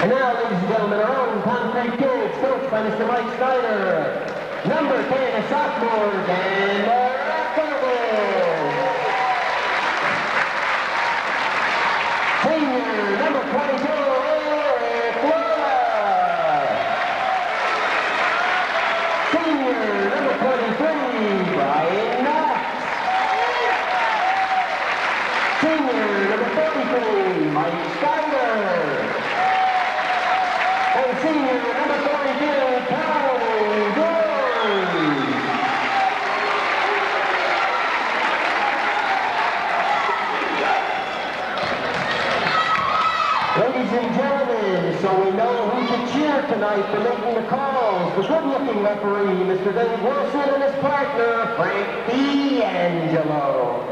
And now, ladies and gentlemen, our own Concrete Kids, coached by Mr. Mike Snyder. Number 10, a sophomore, Dan Rockover. Senior, number 22, Eric Flora. Senior, number 23, Brian Knox. Senior, number 33, Mike Snyder. And senior, number 42, Tony Gordon. Ladies and gentlemen, so we know who to cheer tonight for making the calls. The good-looking referee, Mr. Dave Wilson, and his partner, Frank D'Angelo.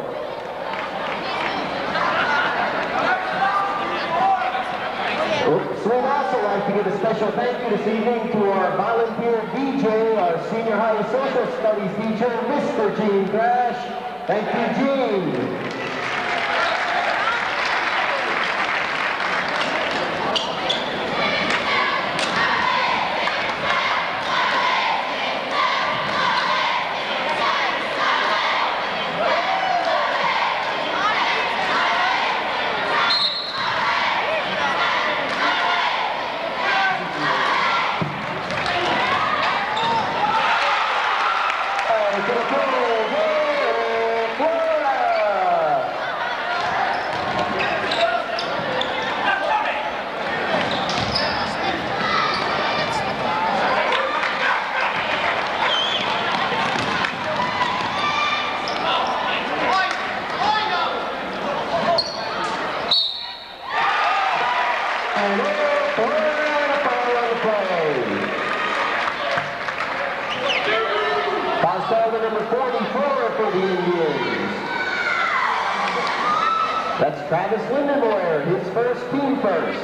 We'd also like to give a special thank you this evening to our volunteer DJ, our senior high social studies teacher, Mr. Gene Thrash. Thank you, Gene. Number 44 for the Indians. That's Travis Lindenboyer, his first team first.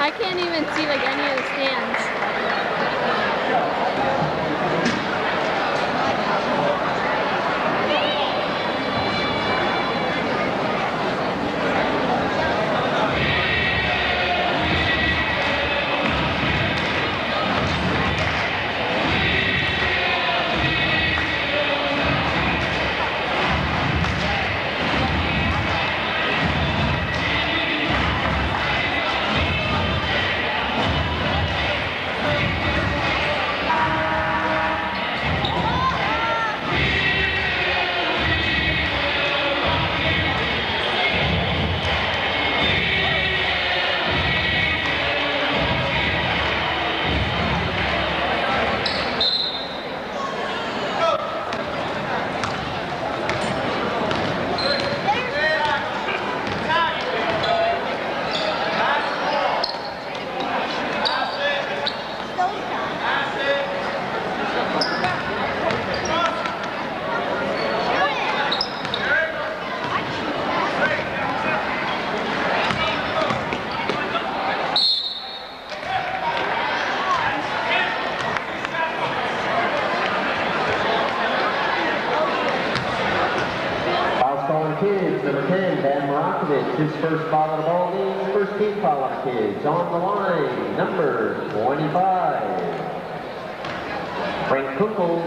I can't even see like any of the stands. Kids, number 10, Dan Marakovich, his first foul on the ball game, first team foul on the Kids. On the line, number 25, Frank Kunkel.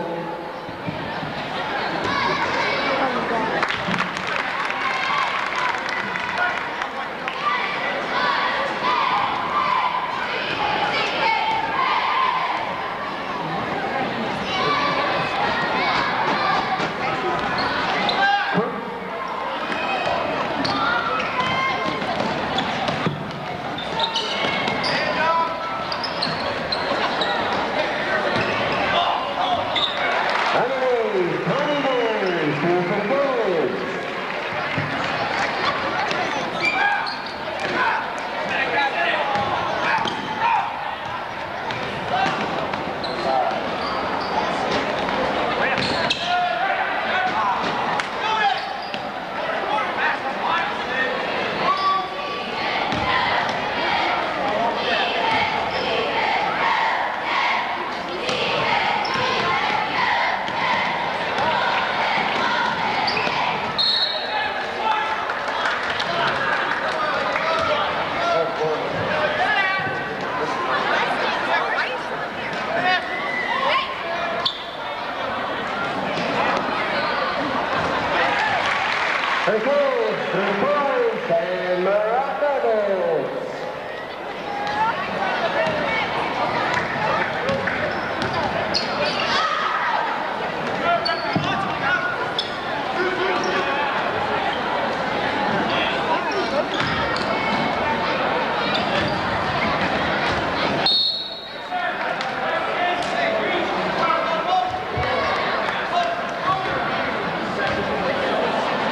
There goes 3 points and Marakovich.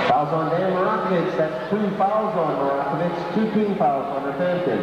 Fouls on Dan Marakovich, that's 2 fouls on Marakovich, 2 team fouls on Northampton.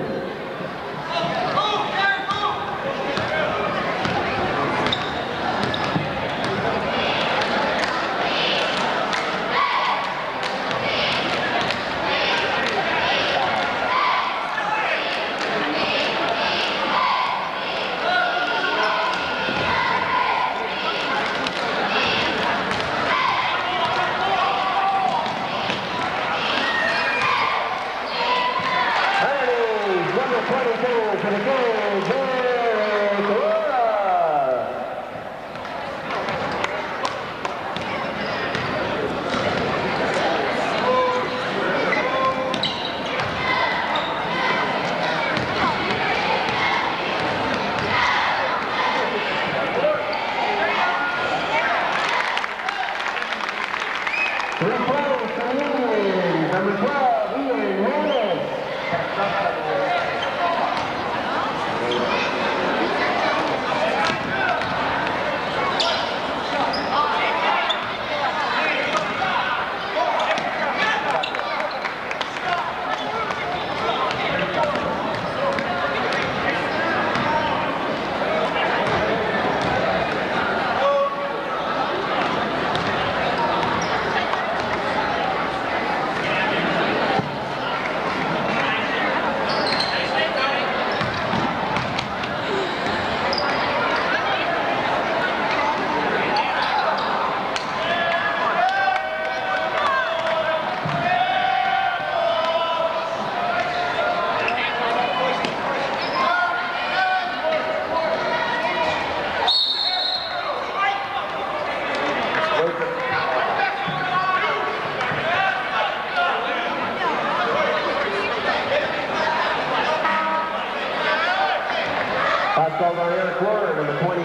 Number 12, Ian Harris.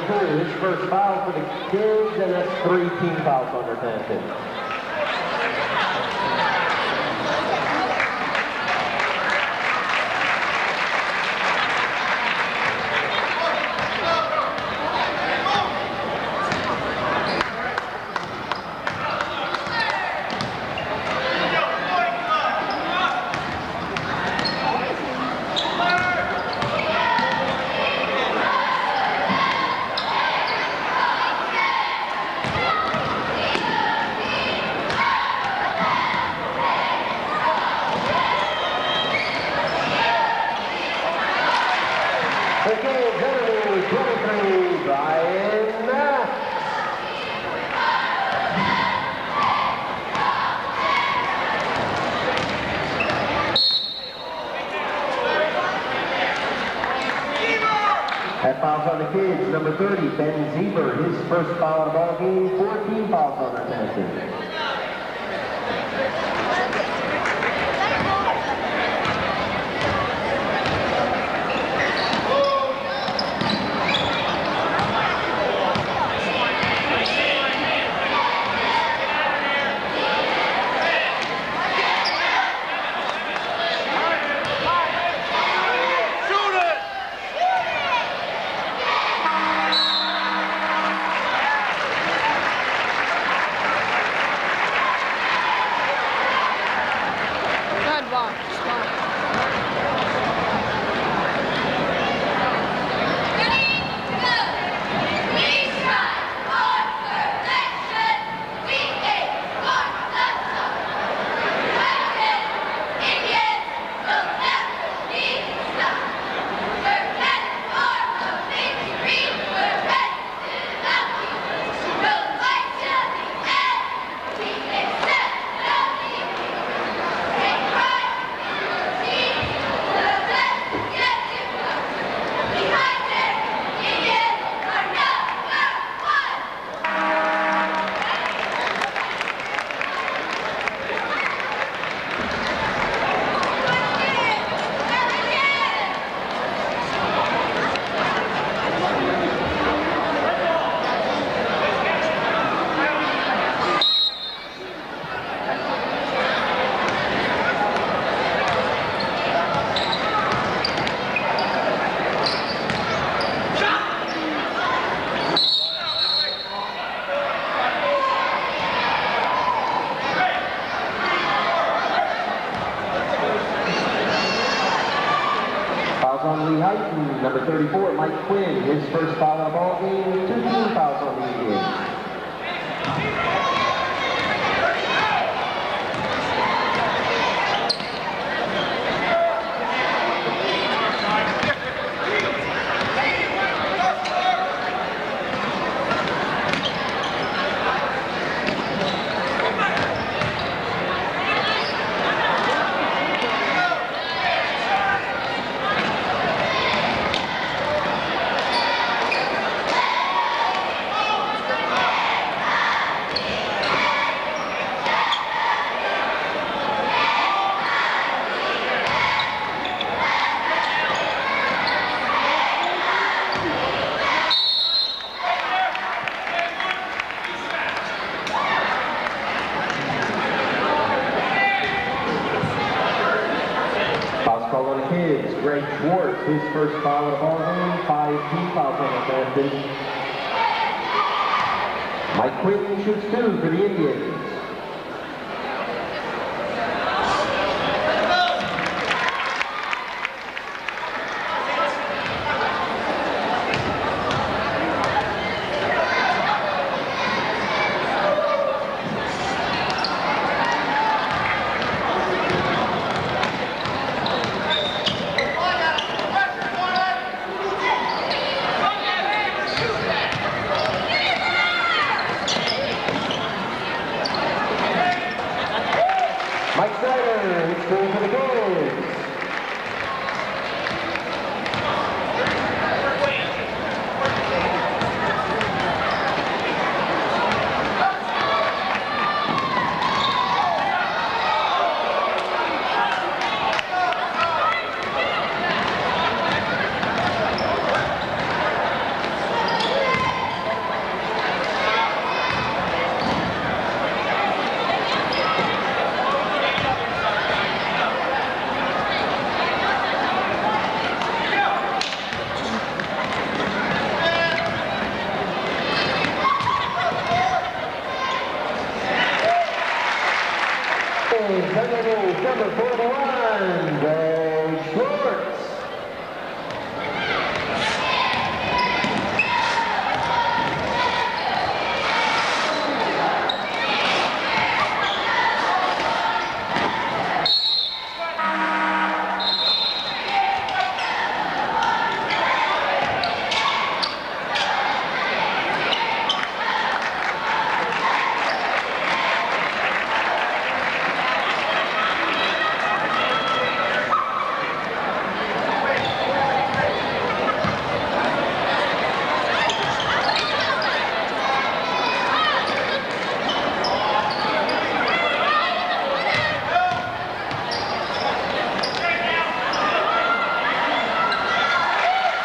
22, his first foul for the kids, and that's 3 team fouls on their penalty. That foul's on the kids. Number 30, Ben Zeber, his first foul of the ball game. 14 fouls on their penalty. Number 34, Mike Quinn, his first foul of the ball game. 2 team fouls on the Indians. Greg Schwartz, his first foul of the ball game, 5 team fouls on the penalty. Mike Quinn shoots 2 for the Indians.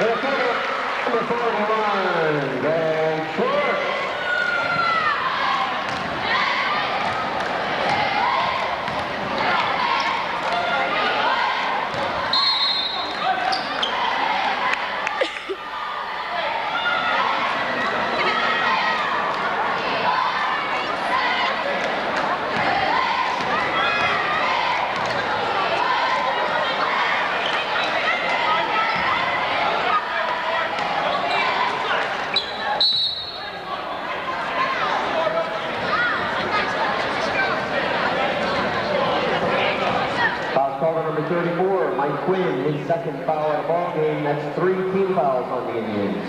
Number 41, Greg Schwartz. Number 34, Mike Quinn, his second foul of the ball game. That's 3 team fouls on the Indians.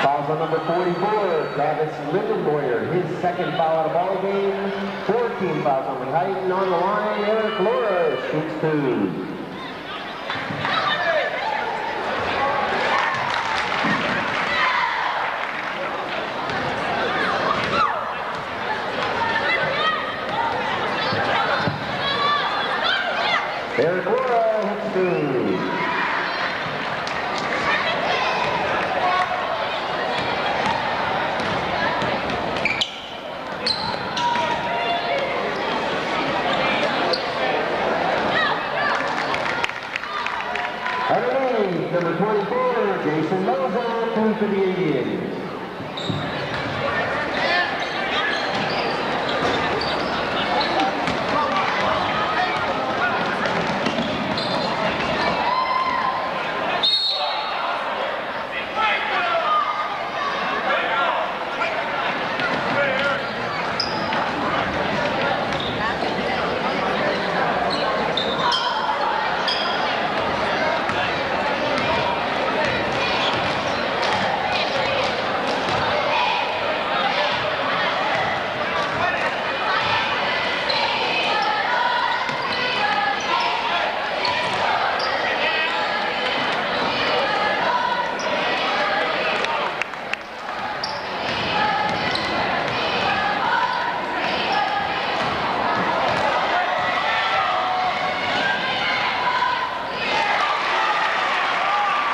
Fouls on number 44, Travis Lindenboyer, his second foul of the ball game. 14 fouls on the height, and on the line, Eric Laura shoots 2. Eric Laura hits 2. Underneath, number 24, Jason Mozo, 2 for the Indians.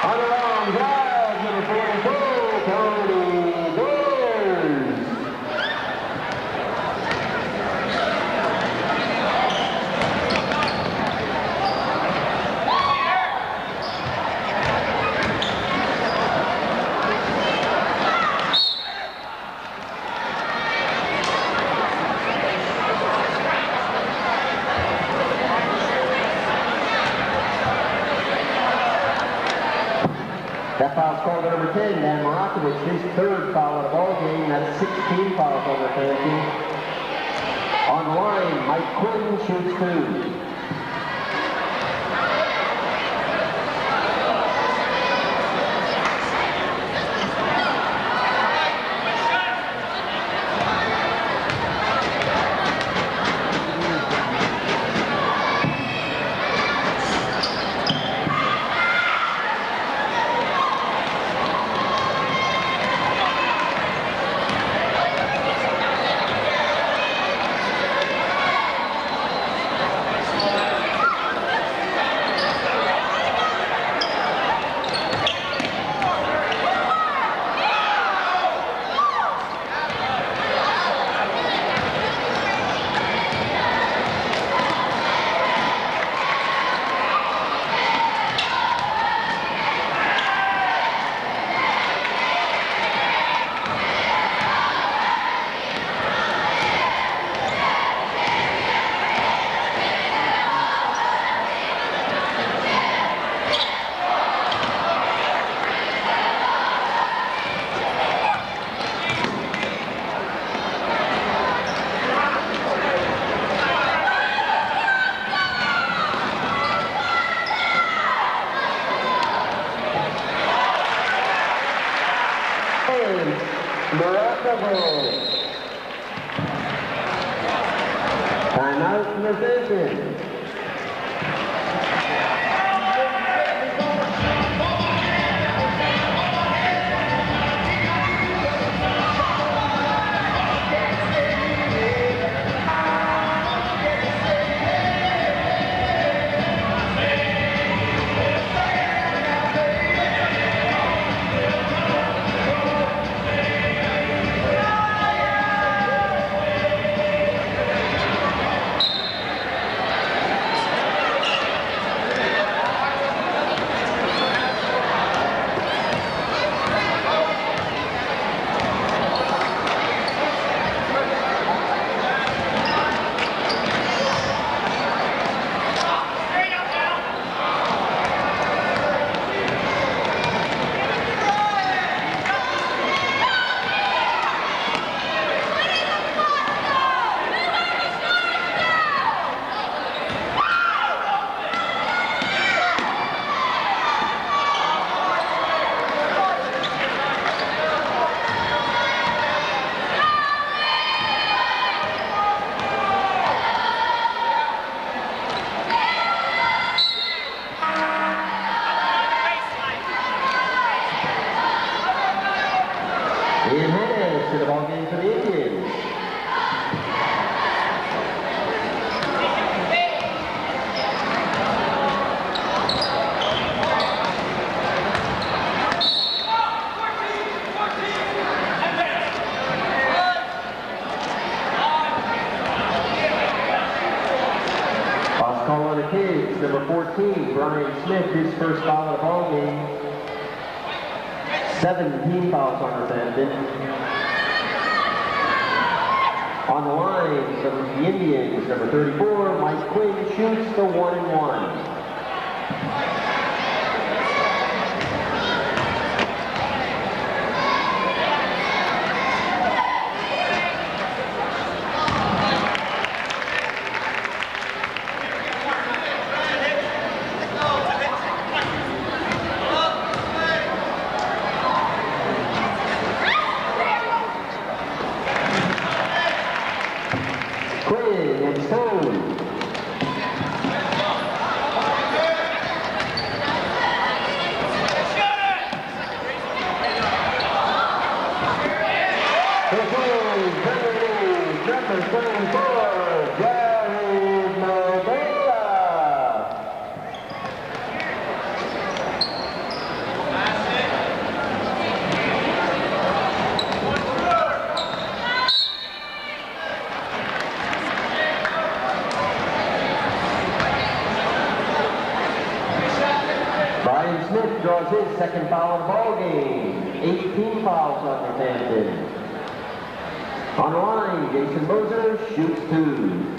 On the long drive, number 44, Tony Doors. That foul's called number 10, Dan Morakovich, his third foul of the ball game. That's 16 fouls on the penalty. On the line, Mike Quinn shoots 2. out Northampton. Ian Hannah to the ball game for the Indians. Boss call on the kids, number 14, Brian Smith, his first foul of the ball game. 17 fouls on Northampton. On the line from the Indians, number 34, Mike Quinn shoots the 1-and-1. Brian Smith draws his second foul of the ball game. 18 fouls on Northampton. On the line, Jason Moser shoots 2.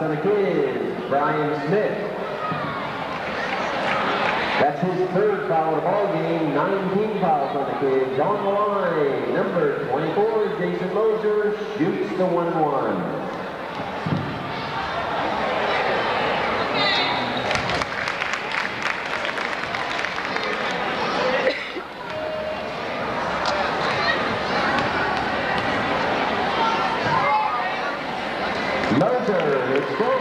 On the kids, Brian Smith. That's his third foul of the ball game. 19 fouls on the kids. On the line, number 24, Jason Moser shoots the 1-1. Moser, it's goal.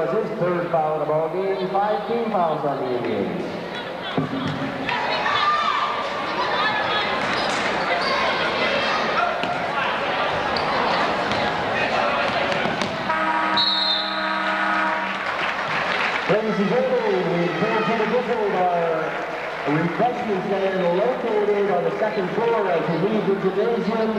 draws his third foul in the ball game. 5 team fouls on the Indians. Ladies and gentlemen, we encourage you to visit our refreshment stand located on the second floor as you leave the gymnasium.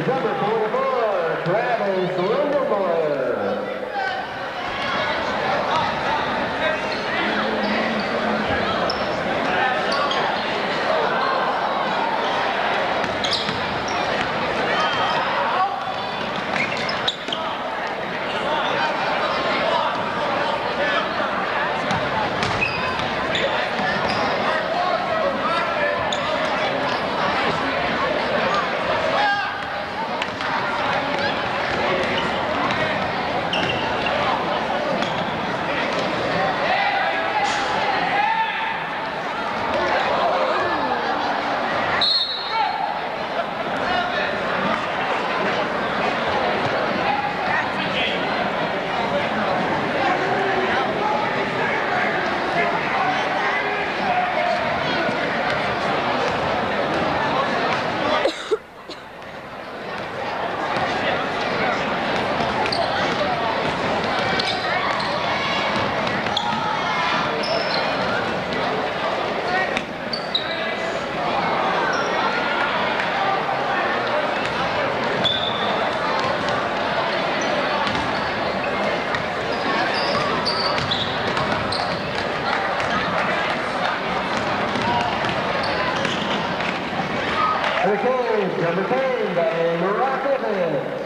Number 44, Travis Lindenmoyer. Number 10, Barack Evans.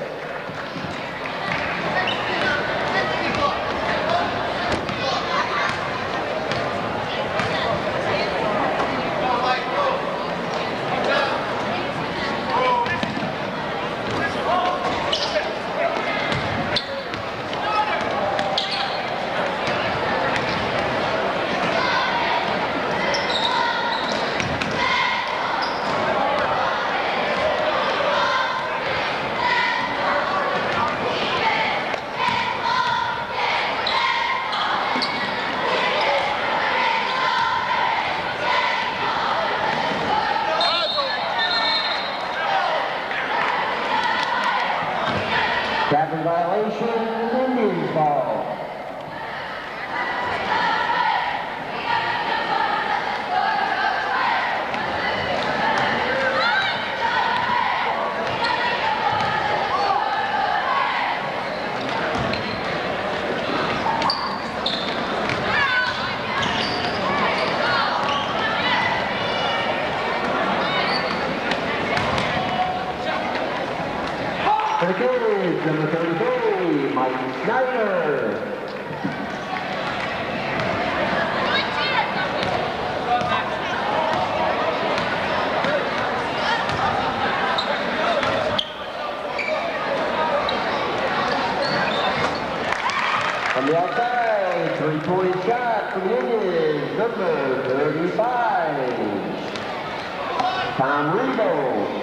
For the kids, number 33, Mike Snyder. From the outside, three-point shot from the Indians, number 35, Tom Rebo.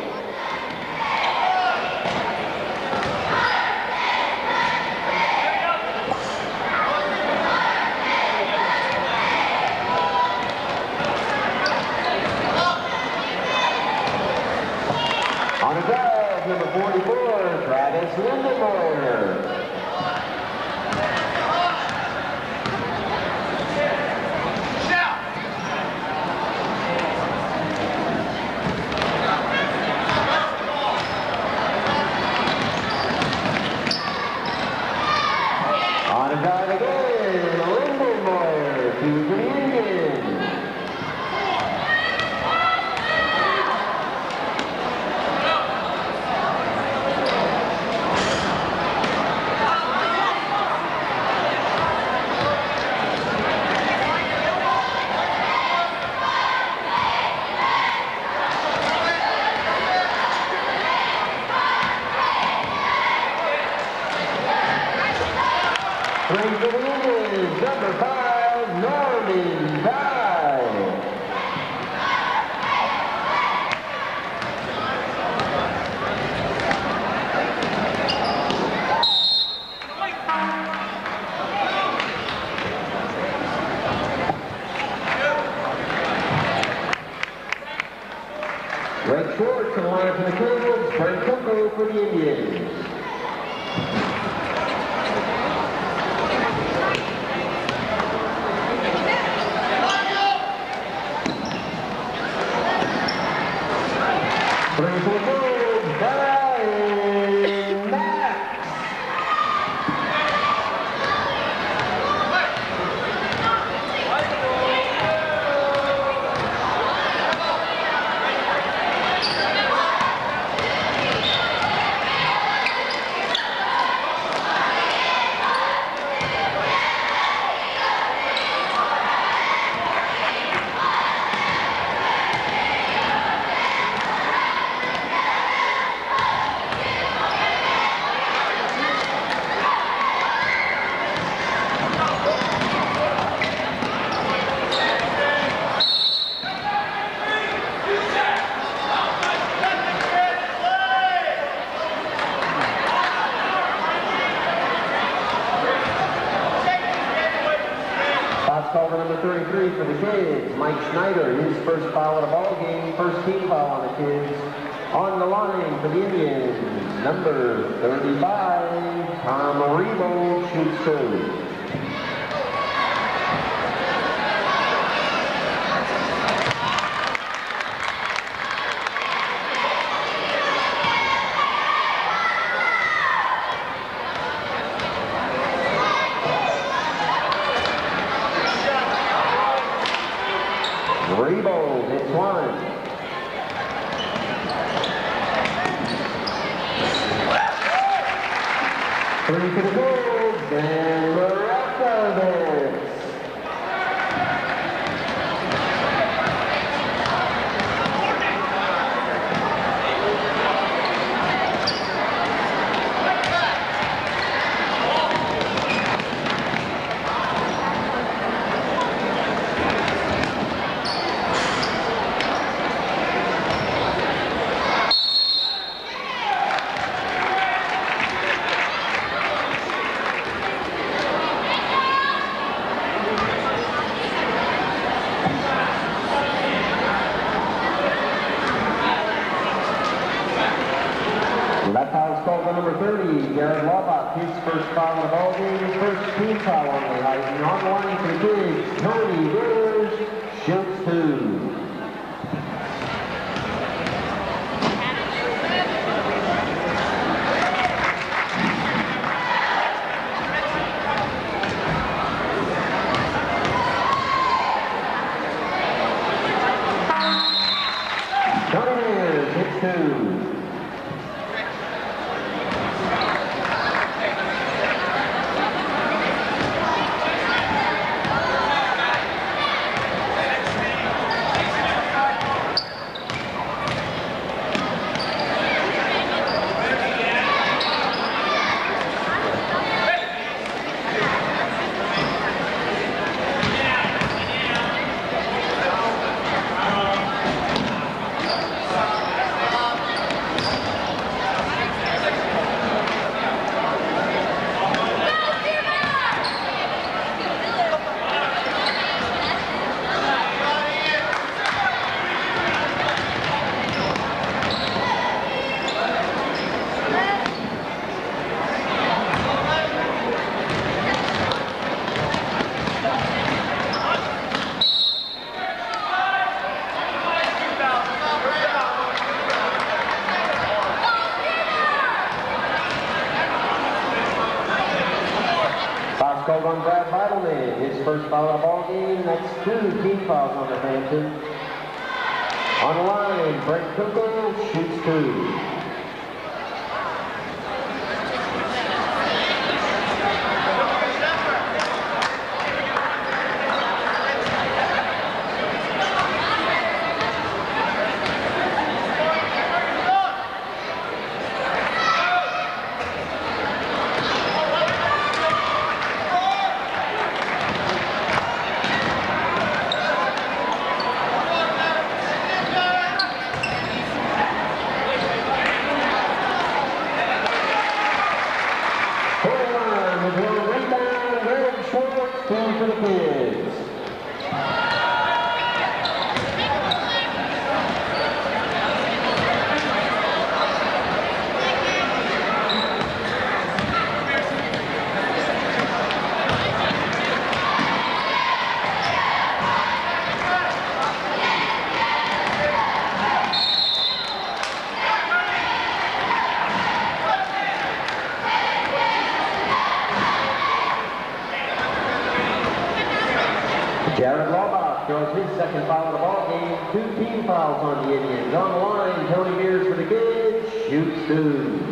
On the drive, number 44, Travis Lindenmoyer. On the drive again, Lindenmoyer to the Indians. Brings the Indians, number 5, Norman Dye. Greg Schwartz on the line for the Cardinals, Frank Coco for the Indians. Brings the move, Brian Max. Call for number 33 for the kids, Mike Schneider, his first foul of the ball game, first team foul on the kids. On the line for the Indians, number 35, Tom Rebo shoots two. Rebo hits one. Three to the goals, and Marakovitz. That foul's called on number 30, Jared Laubach, his first foul of the ball game, his first team foul on the ice. And on the line for the kids, Tony Rivers shoots two. Tony Rivers hits two. first foul of the ball game. That's 2 team fouls on the Hampton. On the line, Brent Kunkel shoots 2. For the Kids. Jared Laubach draws his second foul of the ball game. 2 team fouls on the Indians. On the line, Tony Mears for the Kids shoots 2.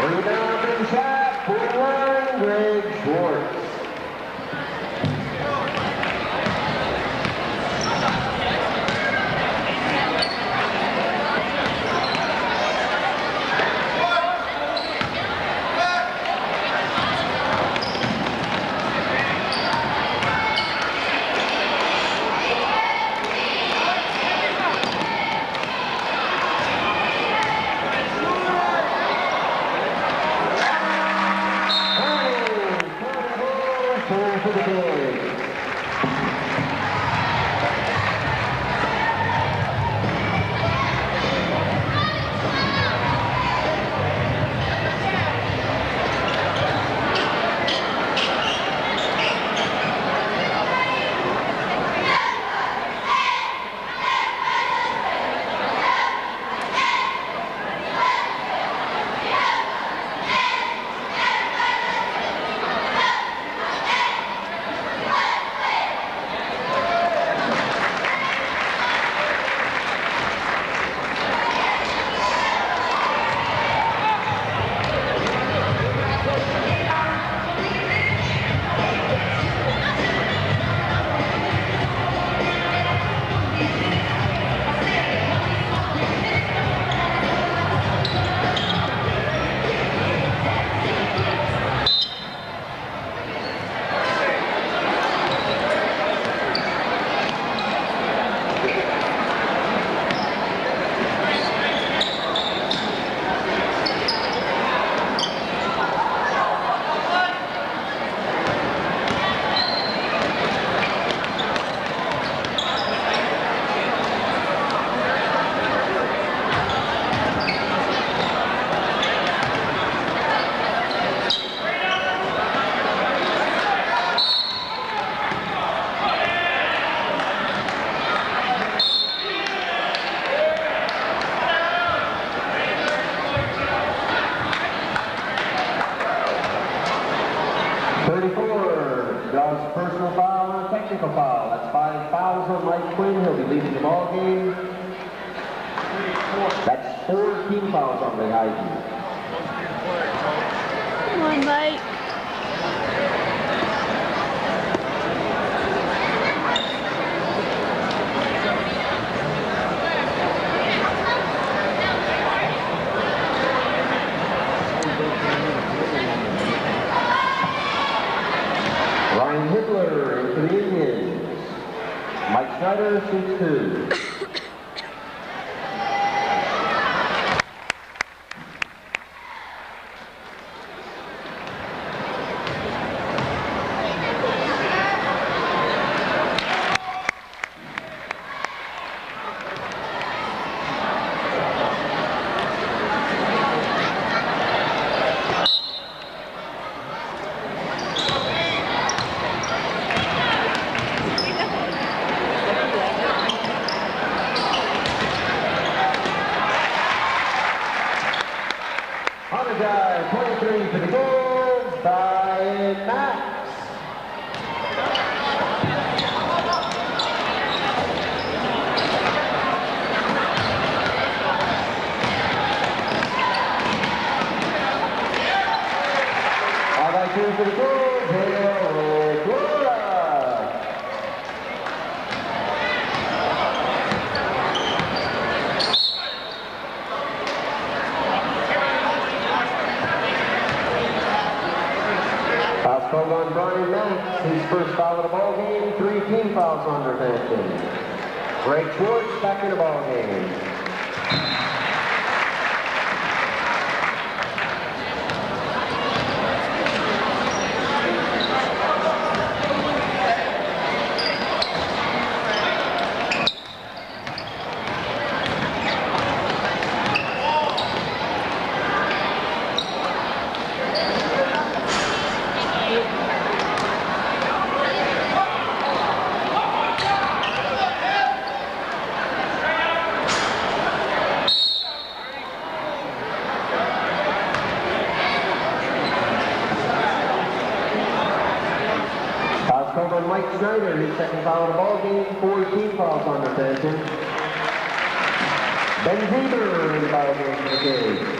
Rebound and shot for the line, Greg Schwartz. For the Kids. Draws personal foul and a technical foul. That's 5 fouls on Mike Quinn. He'll be leading the ball game. That's 4 team fouls on Ray Heiden. Come on, Mike. Ryan Hitler into the Indians. Mike Schneider shoots 2. his first foul of the ball game. 3 team fouls on Northampton. Greg Schwartz back in the ball game. Mike Snyder, his second foul of the ball game. 4 team fouls on Northampton. Ben Zieber in the foul game for the Kings.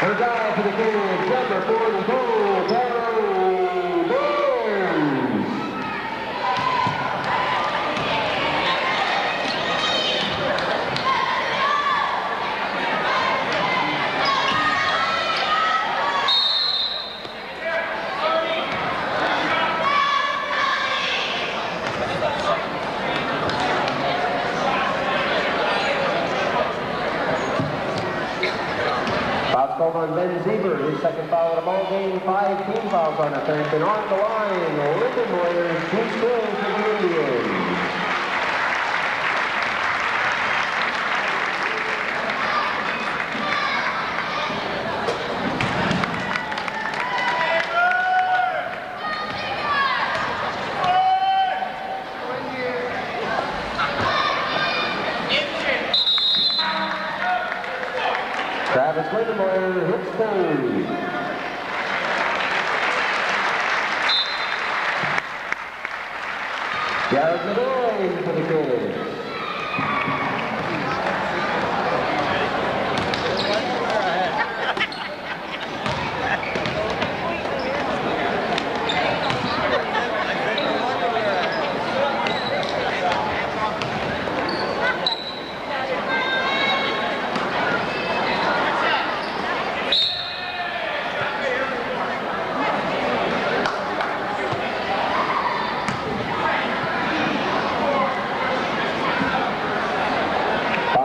Her guy for the Kings, number 42, Taro Burns. Called on Ben Zieber, his second foul of the ball game. 5 team fouls on Northampton. On the line, Lindenmoyer, 2 scores for the Indians. Travis Lindenmoyer hits 3. Jared Ledoy for the Kings.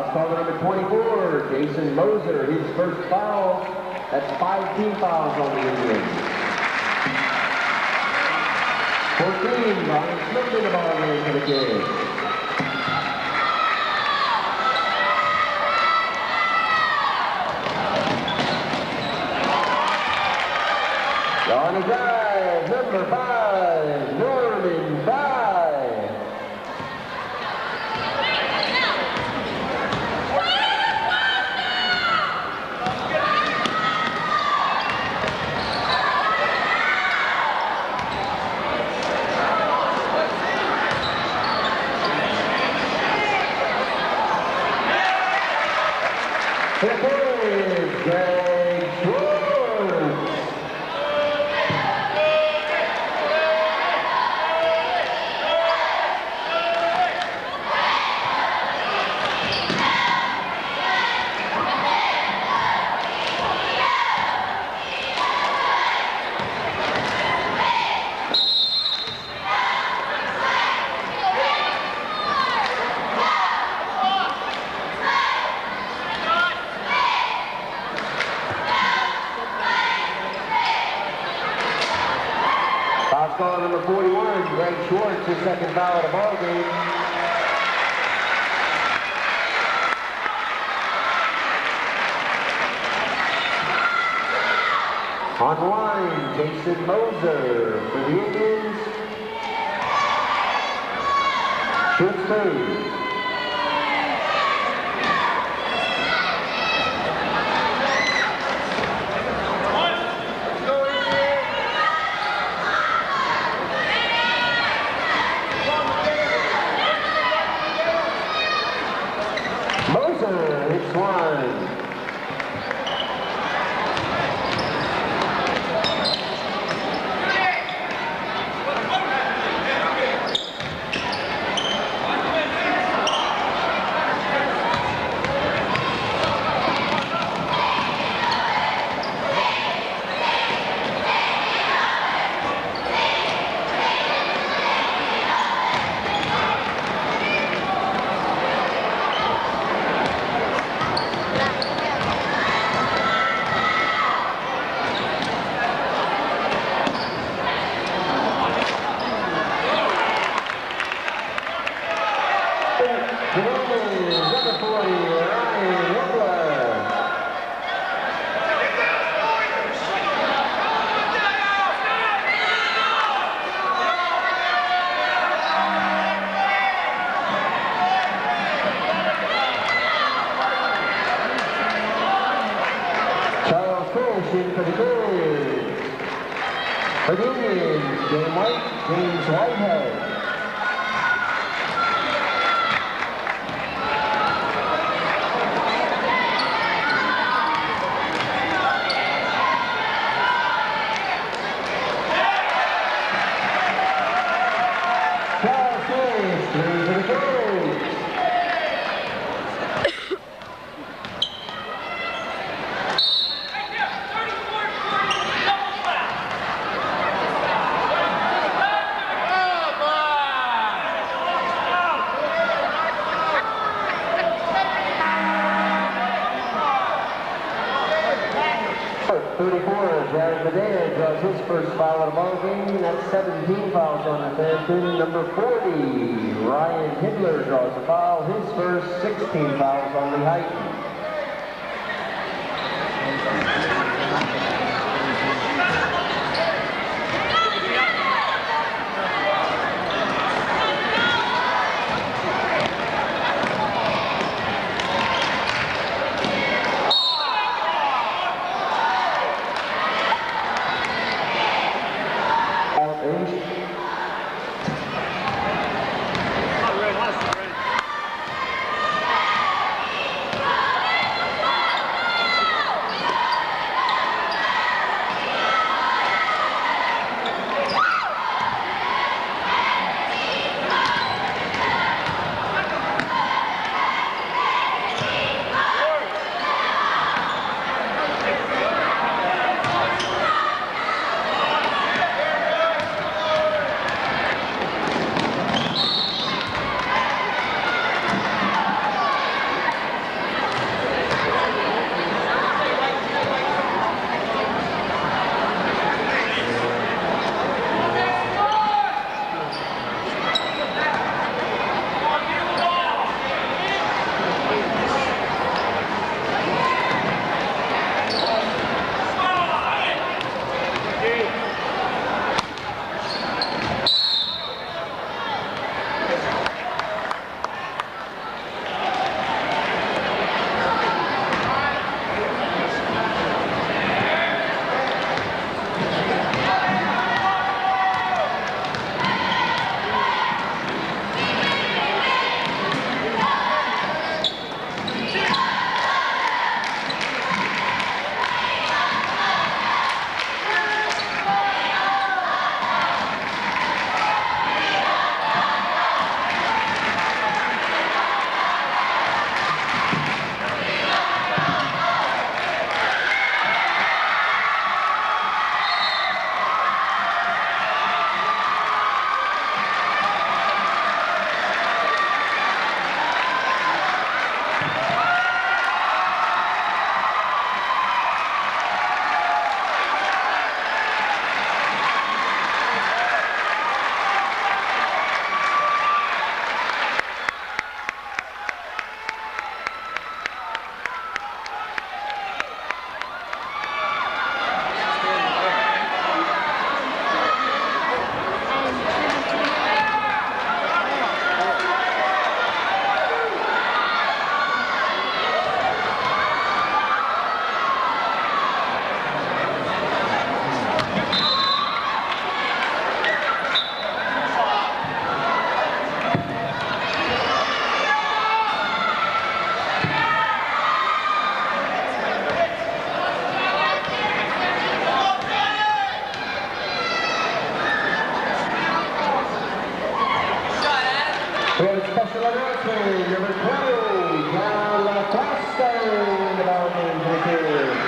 Number 24, Jason Moser, his first foul. That's 5 team fouls on the Indians. 14, Ryan Smith in the ball game for the Kings. On the drive, number 5, Norman Fry. Here is Greg Schwartz. Foul number 41, Greg Schwartz, his second foul of the ball game. On the line, Jason Moser for the Indians. Shoots 3. Spencer hits one. For the Birds. For the Indians, James Whitehead. Charles Davis, 3 for the Birds. Jared Medea draws his first foul of the ball game, and that's 17 fouls on the Phantom. Number 40, Ryan Hidler draws a foul, his first 16 fouls on the Heighten. for special announcement, number 20, John LaCosta in the ball game. Thank you.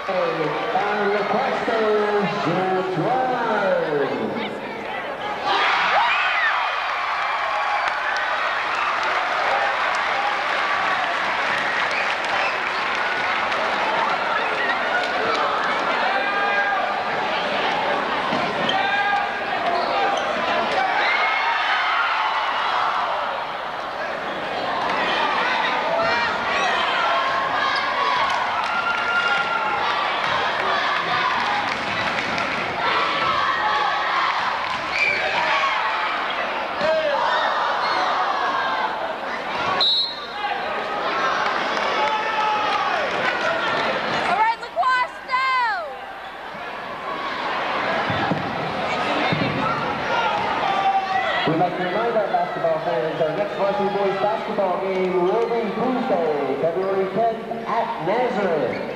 And the Questers, James Ryan. We'd like to remind our basketball fans our next varsity boys basketball game will be Tuesday, February 10th at Nazareth.